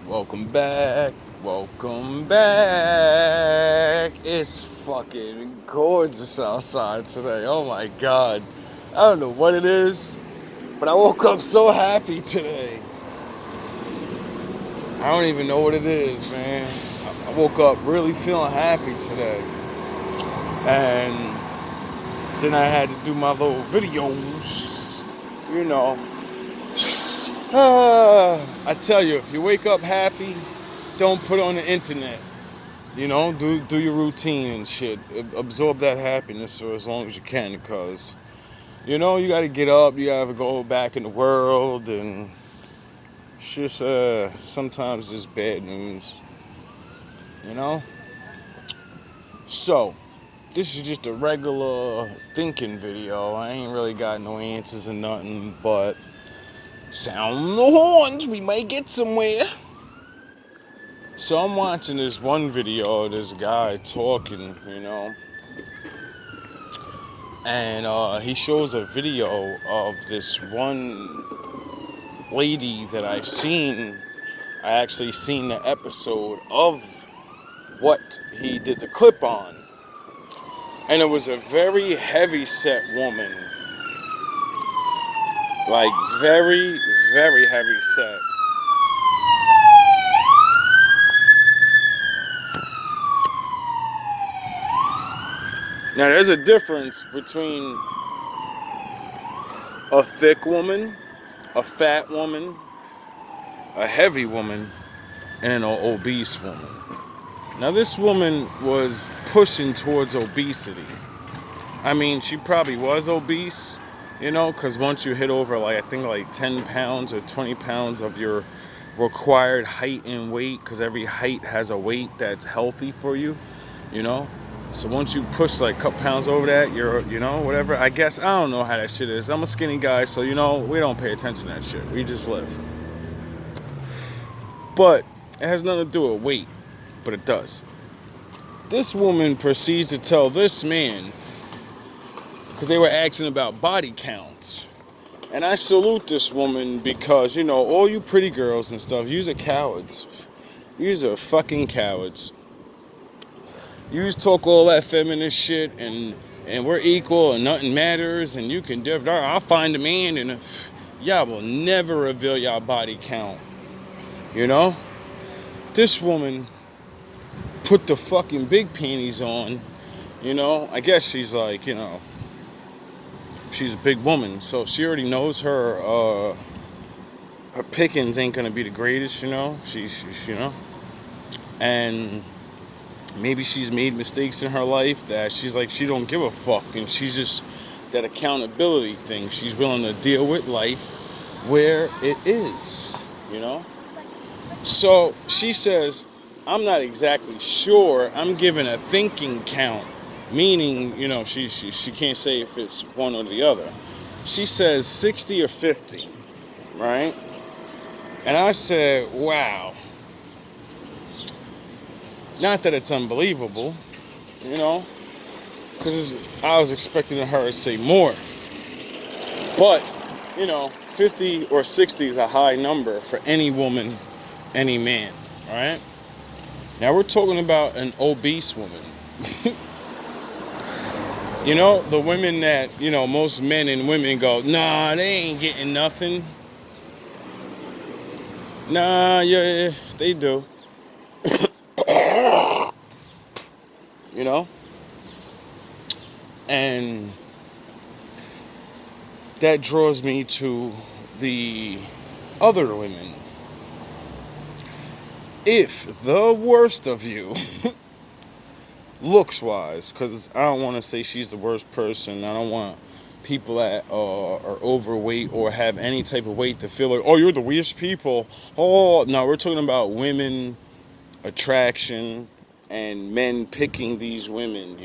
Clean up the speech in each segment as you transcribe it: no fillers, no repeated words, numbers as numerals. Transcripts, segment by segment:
Welcome back. Welcome back. It's fucking gorgeous outside today. Oh my god. I don't know what it is, but I woke up so happy today. I don't even know what it is, man. I woke up really feeling happy today. And then I had to do my little videos. You know. I tell you, if you wake up happy, don't put on the internet. Do your routine and shit. Absorb that happiness for as long as you can, because you got to get up. You got to go back in the world, and it's just sometimes it's bad news. You know. So this is just a regular thinking video. I ain't really got no answers or nothing, but sound the horns. We might get somewhere. So I'm watching this one video of this guy talking, and he shows a video of this one lady that I've seen. I actually seen the episode of what he did the clip on. And it was a very heavy set woman. Like very, very heavy set. Now there's a difference between a thick woman, a fat woman, a heavy woman, and an obese woman. Now this woman was pushing towards obesity. I mean, she probably was obese, because once you hit over I think 10 pounds or 20 pounds of your required height and weight, because every height has a weight that's healthy for you, So once you push a couple pounds over that, you're, whatever. I guess, I don't know how that shit is. I'm a skinny guy, so, we don't pay attention to that shit. We just live. But it has nothing to do with weight, but it does. This woman proceeds to tell this man, because they were asking about body counts. And I salute this woman because, all you pretty girls and stuff, you're cowards. You're fucking cowards. You talk all that feminist shit and we're equal and nothing matters and you can do it. I'll find a man and y'all will never reveal y'all body count. This woman put the fucking big panties on. I guess she's she's a big woman, so she already knows her pickings ain't gonna be the greatest, she's and maybe she's made mistakes in her life that she's she don't give a fuck, and she's just that accountability thing. She's willing to deal with life where it is, So she says, I'm not exactly sure. I'm giving a thinking count, meaning, she can't say if it's one or the other. She says 60 or 50, right? And I said, wow. Not that it's unbelievable, because I was expecting her to say more. But, 50 or 60 is a high number for any woman, any man, all right? Now we're talking about an obese woman. The women that, most men and women go, nah, they ain't getting nothing. Nah, yeah, they do. And that draws me to the other women. If the worst of you, looks wise, because I don't want to say she's the worst person. I don't want people that are overweight or have any type of weight to feel like, oh, you're the worst people. Oh, no, we're talking about women attraction and men picking these women,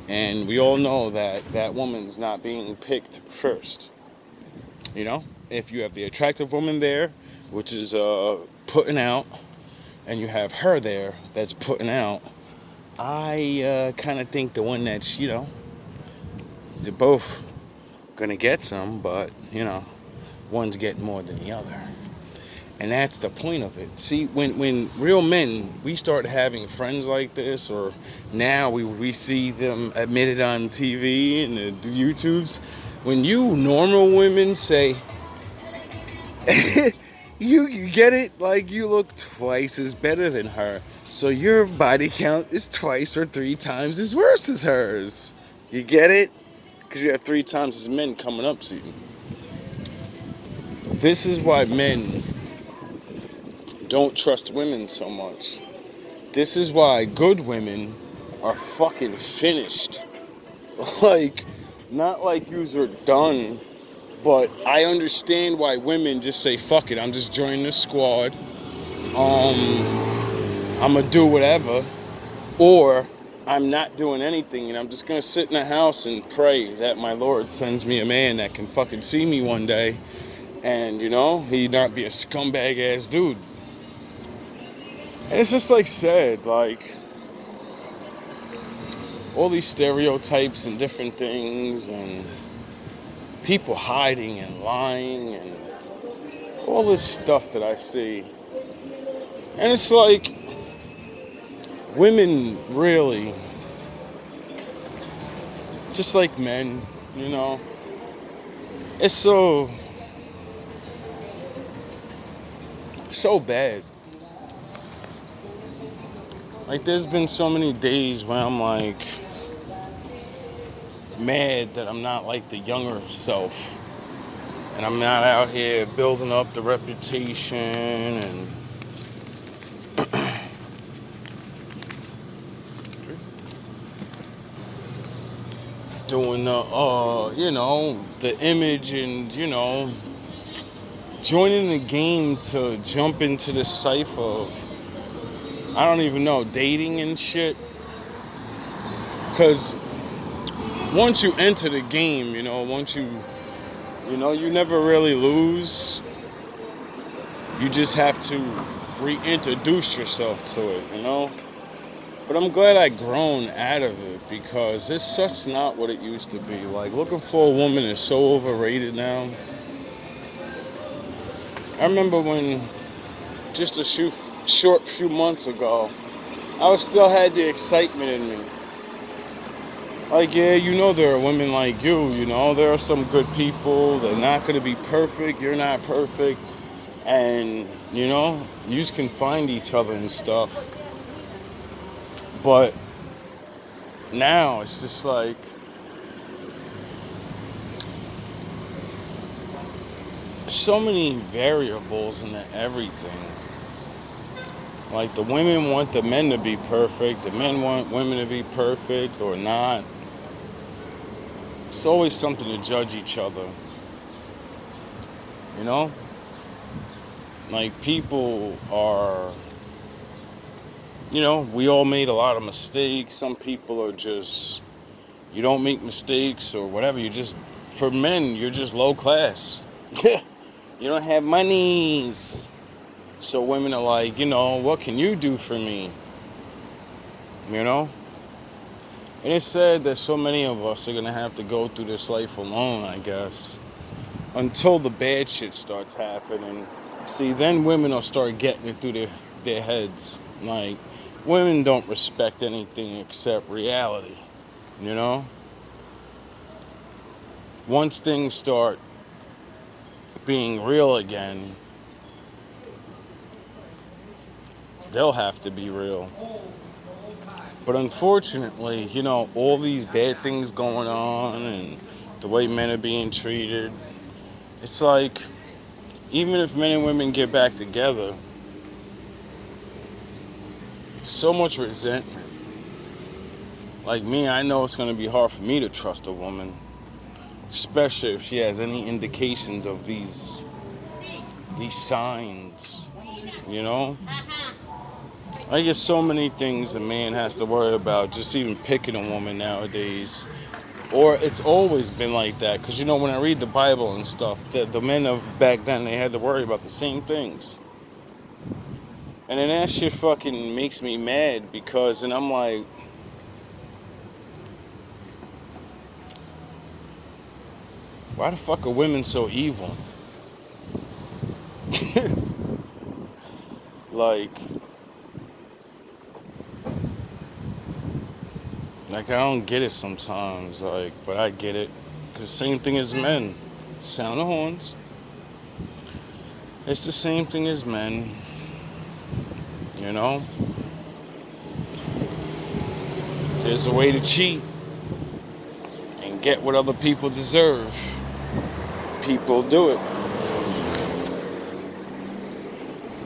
And we all know that woman's not being picked first. If you have the attractive woman there, which is putting out, and you have her there that's putting out, I kind of think the one that's, they're both going to get some, but, one's getting more than the other. And that's the point of it. See, when real men, we start having friends like this, or now we see them admitted on TV and the YouTubes, when you normal women say, you get it? Like, you look twice as better than her. So your body count is twice or three times as worse as hers. You get it? Because you have three times as men coming up to you. This is why men don't trust women so much. This is why good women are fucking finished. Like, not like yous are done, but I understand why women just say, fuck it, I'm just joining the squad. I'm gonna do whatever. Or I'm not doing anything and I'm just gonna sit in the house and pray that my Lord sends me a man that can fucking see me one day and, he not be a scumbag ass dude. And it's just like sad, like all these stereotypes and different things and people hiding and lying and all this stuff that I see. And it's like women really, just like men, it's so bad. Like, there's been so many days when I'm like mad that I'm not like the younger self, and I'm not out here building up the reputation and doing the image and joining the game to jump into the cipher of, I don't even know, dating and shit. Because once you enter the game, once you never really lose. You just have to reintroduce yourself to it, But I'm glad I grown out of it, because it's such not what it used to be. Like, looking for a woman is so overrated now. I remember when, just a short few months ago, I still had the excitement in me. Like, yeah, there are women like you, there are some good people. They're not going to be perfect. You're not perfect. And, you just can find each other and stuff. But now it's just like, so many variables into everything. Like, the women want the men to be perfect. The men want women to be perfect or not. It's always something to judge each other. Like, people are, we all made a lot of mistakes. Some people are just, you don't make mistakes or whatever. For men, you're just low class. You don't have monies. So women are like, what can you do for me? And it's sad that so many of us are going to have to go through this life alone, I guess, until the bad shit starts happening. See, then women will start getting it through their heads. Like, women don't respect anything except reality, Once things start being real again, they'll have to be real. But unfortunately, all these bad things going on and the way men are being treated, it's like, even if men and women get back together, so much resentment. Like me, I know it's going to be hard for me to trust a woman, especially if she has any indications of these signs, I guess so many things a man has to worry about just even picking a woman nowadays. Or it's always been like that. Because, when I read the Bible and stuff, the men of back then, they had to worry about the same things. And then that shit fucking makes me mad, because then I'm like, why the fuck are women so evil? Like I don't get it sometimes, but I get it. It's the same thing as men. Sound the horns. It's the same thing as men. You know? There's a way to cheat and get what other people deserve. People do it.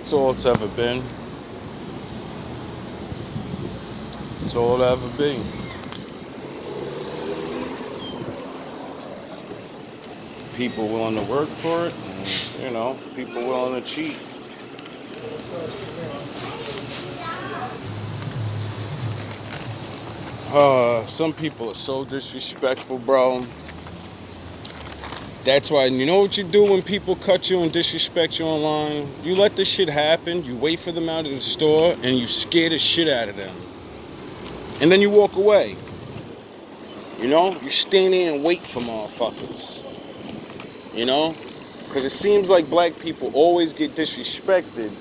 It's all it's ever been. It's all it'll ever be. People willing to work for it, and, you know, people willing to cheat. Some people are so disrespectful, bro. That's why, you know what you do when people cut you and disrespect you online? You let this shit happen, you wait for them out of the store, and you scare the shit out of them. And then you walk away. You know? You stand there and wait for motherfuckers. You know? Because it seems like black people always get disrespected,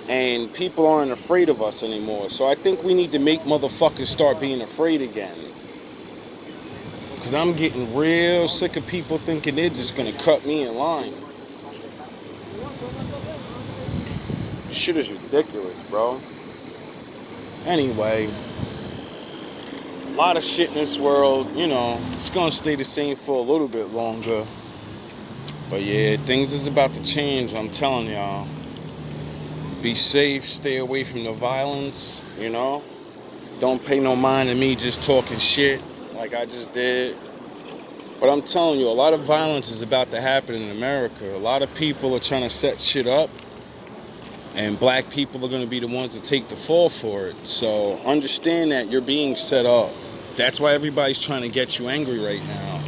and people aren't afraid of us anymore. So I think we need to make motherfuckers start being afraid again. Because I'm getting real sick of people thinking they're just going to cut me in line. Shit is ridiculous, bro. Anyway, a lot of shit in this world, you know, it's going to stay the same for a little bit longer. But yeah, things is about to change, I'm telling y'all. Be safe, stay away from the violence, you know. Don't pay no mind to me just talking shit like I just did. But I'm telling you, a lot of violence is about to happen in America. A lot of people are trying to set shit up, and black people are going to be the ones to take the fall for it. So understand that you're being set up. That's why everybody's trying to get you angry right now.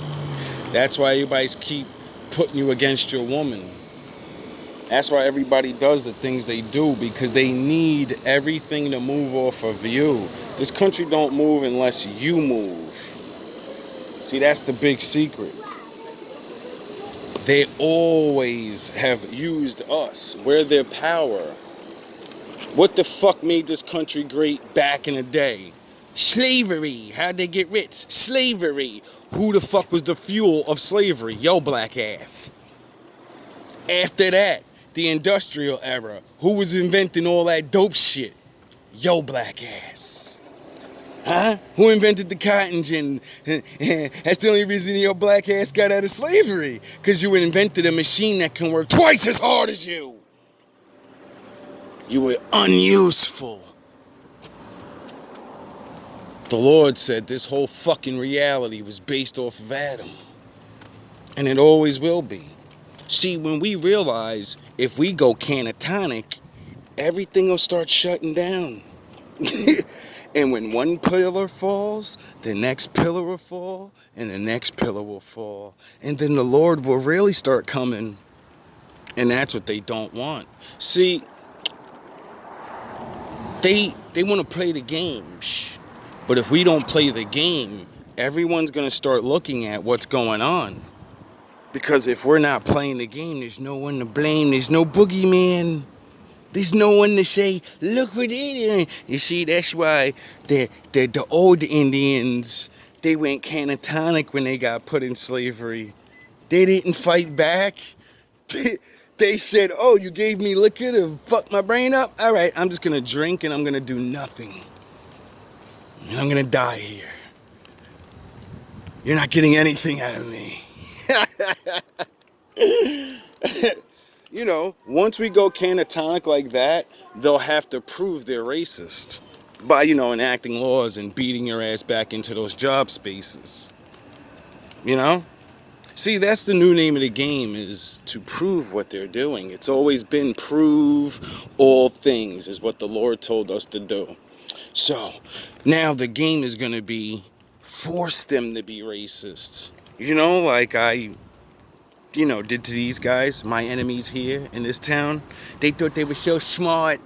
That's why everybody's keep putting you against your woman. That's why everybody does the things they do, because they need everything to move off of you. This country don't move unless you move. See, that's the big secret. They always have used us. We're their power. What the fuck made this country great back in the day? Slavery. How'd they get rich? Slavery. Who the fuck was the fuel of slavery? Yo, black ass. After that, the industrial era. Who was inventing all that dope shit? Yo, black ass. Huh? Who invented the cotton gin? That's the only reason your black ass got out of slavery. Because you invented a machine that can work twice as hard as you. You were unuseful. The Lord said this whole fucking reality was based off of Adam. And it always will be. See, when we realize if we go catatonic, everything will start shutting down. And when one pillar falls, the next pillar will fall, and the next pillar will fall. And then the Lord will really start coming. And that's what they don't want. See, they want to play the game. But if we don't play the game, everyone's going to start looking at what's going on. Because if we're not playing the game, there's no one to blame. There's no boogeyman. There's no one to say, look what they did. You see, that's why the old Indians, they went catatonic when they got put in slavery. They didn't fight back. They said, oh, you gave me liquor to fuck my brain up? All right, I'm just going to drink and I'm going to do nothing. And I'm going to die here. You're not getting anything out of me. You know, once we go catatonic like that, they'll have to prove they're racist by, you know, enacting laws and beating your ass back into those job spaces. You know? See, that's the new name of the game, is to prove what they're doing. It's always been prove all things is what the Lord told us to do. So, now the game is going to be force them to be racist. You know, like I did to these guys, my enemies here in this town. They thought they were so smart.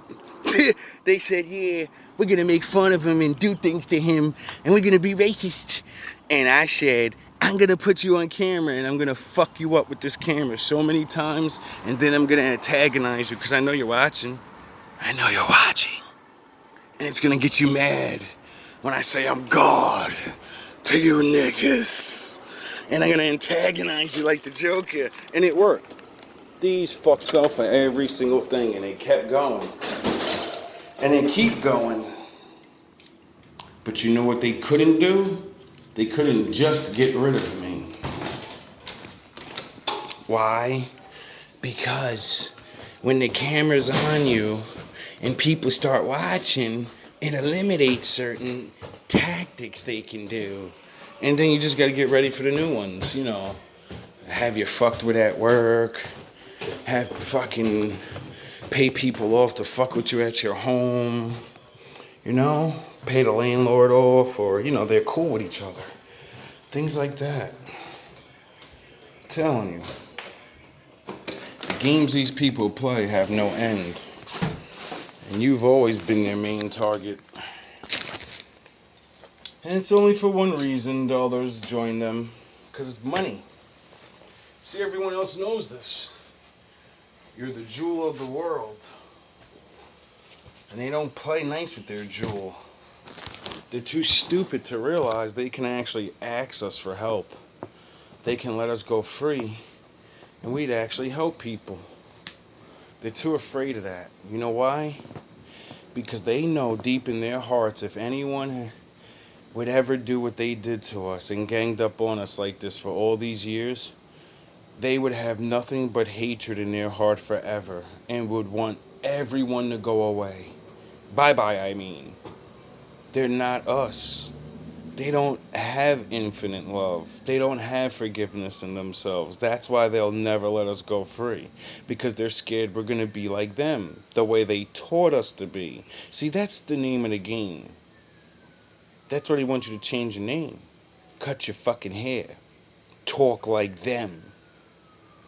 They said, yeah, we're going to make fun of him and do things to him, and we're going to be racist. And I said, I'm going to put you on camera, and I'm going to fuck you up with this camera so many times, and then I'm going to antagonize you, because I know you're watching. I know you're watching. And it's gonna get you mad when I say I'm God to you niggas. And I'm gonna antagonize you like the Joker. And it worked. These fucks fell for every single thing and they kept going. And they keep going. But you know what they couldn't do? They couldn't just get rid of me. Why? Because when the camera's on you and people start watching, it eliminates certain tactics they can do. And then you just gotta get ready for the new ones, you know. Have you fucked with at work, have fucking pay people off to fuck with you at your home, you know, pay the landlord off, or, you know, they're cool with each other. Things like that. I'm telling you. The games these people play have no end. And you've always been their main target. And it's only for one reason the others join them. Because it's money. See, everyone else knows this. You're the jewel of the world. And they don't play nice with their jewel. They're too stupid to realize they can actually ask us for help. They can let us go free. And we'd actually help people. They're too afraid of that. You know why? Because they know deep in their hearts if anyone would ever do what they did to us and ganged up on us like this for all these years, they would have nothing but hatred in their heart forever and would want everyone to go away. Bye-bye, I mean. They're not us. They don't have infinite love. They don't have forgiveness in themselves. That's why they'll never let us go free. Because they're scared we're going to be like them, the way they taught us to be. See, that's the name of the game. That's why they want you to change your name. Cut your fucking hair. Talk like them.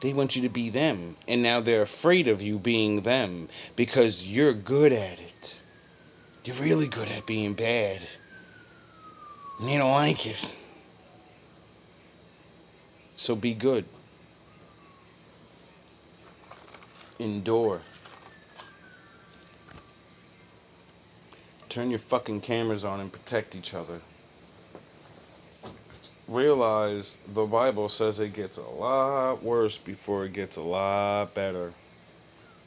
They want you to be them. And now they're afraid of you being them because you're good at it. You're really good at being bad. And they don't like it. So be good. Endure. Turn your fucking cameras on and protect each other. Realize the Bible says it gets a lot worse before it gets a lot better.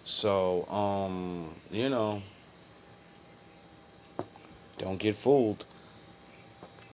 So, you know, don't get fooled.